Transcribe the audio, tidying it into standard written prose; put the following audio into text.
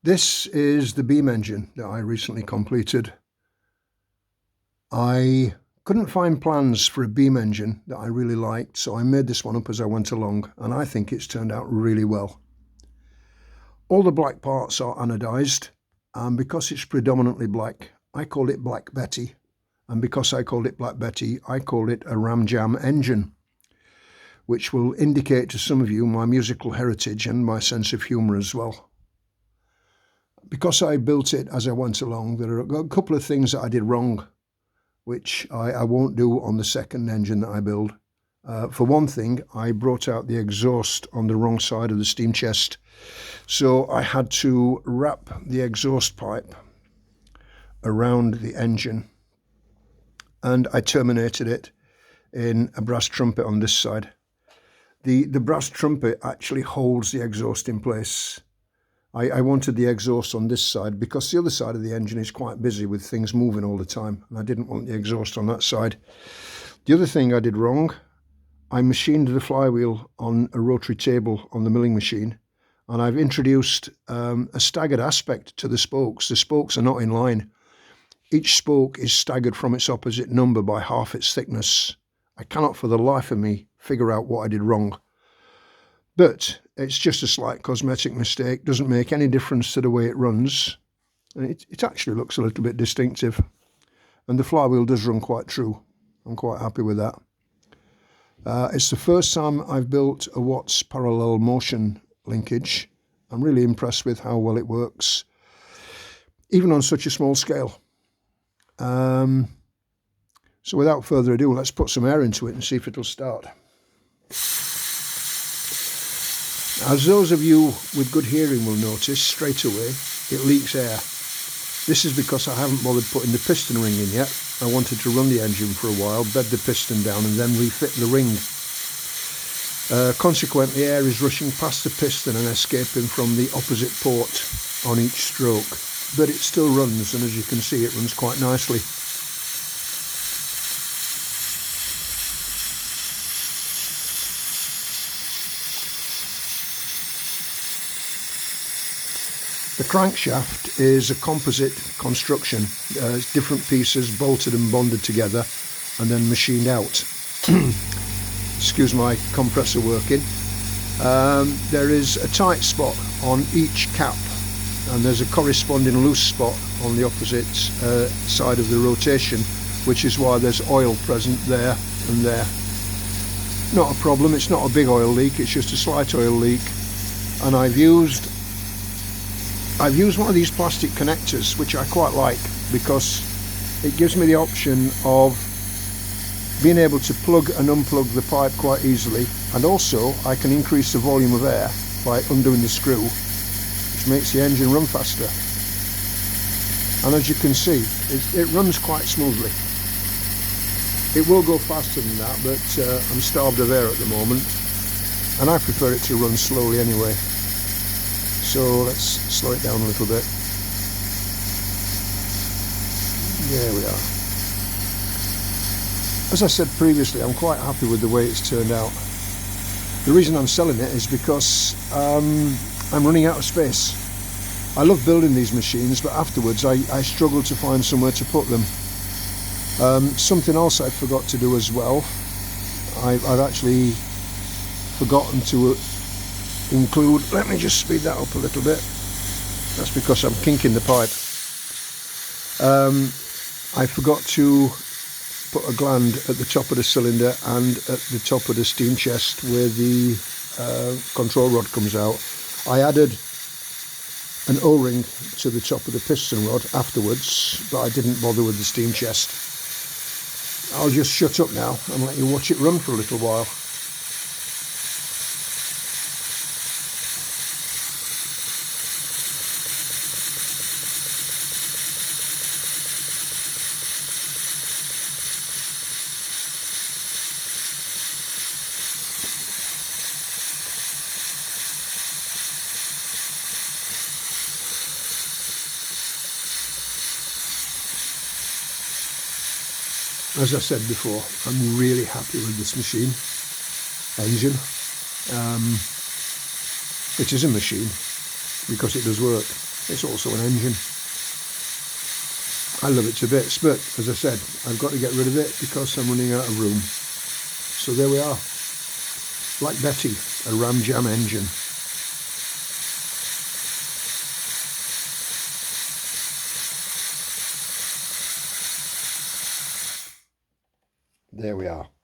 This is the beam engine that I recently completed. I couldn't find plans for a beam engine that I really liked, so I made this one up as I went along, and I think it's turned out really well. All the black parts are anodized, and because it's predominantly black, I call it Black Betty, and because I called it Black Betty, I called it a Ram Jam engine, which will indicate to some of you my musical heritage and my sense of humour as well. Because I built it as I went along, there are a couple of things that I did wrong, which I won't do on the second engine that I build. For one thing, I brought out the exhaust on the wrong side of the steam chest, so I had to wrap the exhaust pipe around the engine, and I terminated it in a brass trumpet on this side. The brass trumpet actually holds the exhaust in place. I wanted the exhaust on this side because the other side of the engine is quite busy with things moving all the time, and I didn't want the exhaust on that side. The other thing I did wrong, I machined the flywheel on a rotary table on the milling machine, and I've introduced a staggered aspect to the spokes. The spokes are not in line. Each spoke is staggered from its opposite number by half its thickness. I cannot for the life of me figure out what I did wrong. But it's just a slight cosmetic mistake, doesn't make any difference to the way it runs. It actually looks a little bit distinctive. And the flywheel does run quite true. I'm quite happy with that. It's the first time I've built a Watts parallel motion linkage. I'm really impressed with how well it works, even on such a small scale. So without further ado, let's put some air into it and see if it'll start. As those of you with good hearing will notice, straight away it leaks air. This is because I haven't bothered putting the piston ring in yet. I wanted to run the engine for a while, bed the piston down and then refit the ring. Consequently, air is rushing past the piston and escaping from the opposite port on each stroke. But it still runs, and as you can see, it runs quite nicely. The crankshaft is a composite construction. It's different pieces bolted and bonded together and then machined out. Excuse my compressor working. There is a tight spot on each cap, and there's a corresponding loose spot on the opposite side of the rotation, which is why there's oil present there and there. Not a problem, it's not a big oil leak, it's just a slight oil leak. And I've used one of these plastic connectors, which I quite like because it gives me the option of being able to plug and unplug the pipe quite easily, and also I can increase the volume of air by undoing the screw, which makes the engine run faster. And as you can see, it runs quite smoothly. It will go faster than that, but I'm starved of air at the moment, and I prefer it to run slowly anyway. So let's slow it down a little bit. There we are. As I said previously, I'm quite happy with the way it's turned out. The reason I'm selling it is because I'm running out of space. I love building these machines, but afterwards I struggle to find somewhere to put them. Something else I forgot to do as well, I've actually forgotten to include, let me just speed that up a little bit, that's because I'm kinking the pipe. I forgot to put a gland at the top of the cylinder and at the top of the steam chest where the control rod comes out. I added an O-ring to the top of the piston rod afterwards, but I didn't bother with the steam chest. I'll just shut up now and let you watch it run for a little while. As I said before, I'm really happy with this engine. It is a machine because it does work. It's also an engine. I love it to bits, but as I said, I've got to get rid of it because I'm running out of room. So there we are. Black Betty, a Ram Jam engine. There we are.